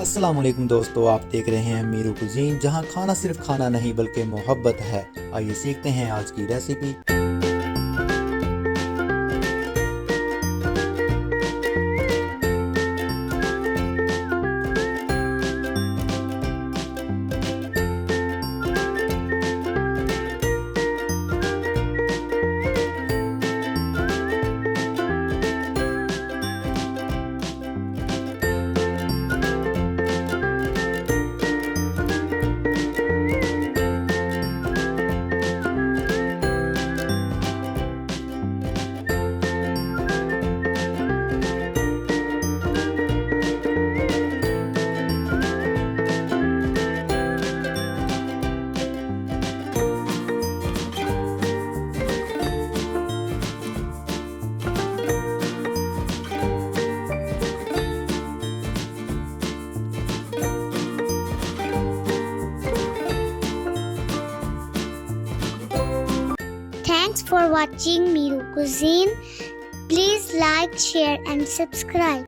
अस्सलाम वालेकुम दोस्तों, आप देख रहे हैं मीरू कुजीन, जहां खाना सिर्फ खाना नहीं बल्कि मोहब्बत है। आइए सीखते हैं आज की recipe. Thanks for watching Meeru Cuisine. Please like, share and subscribe.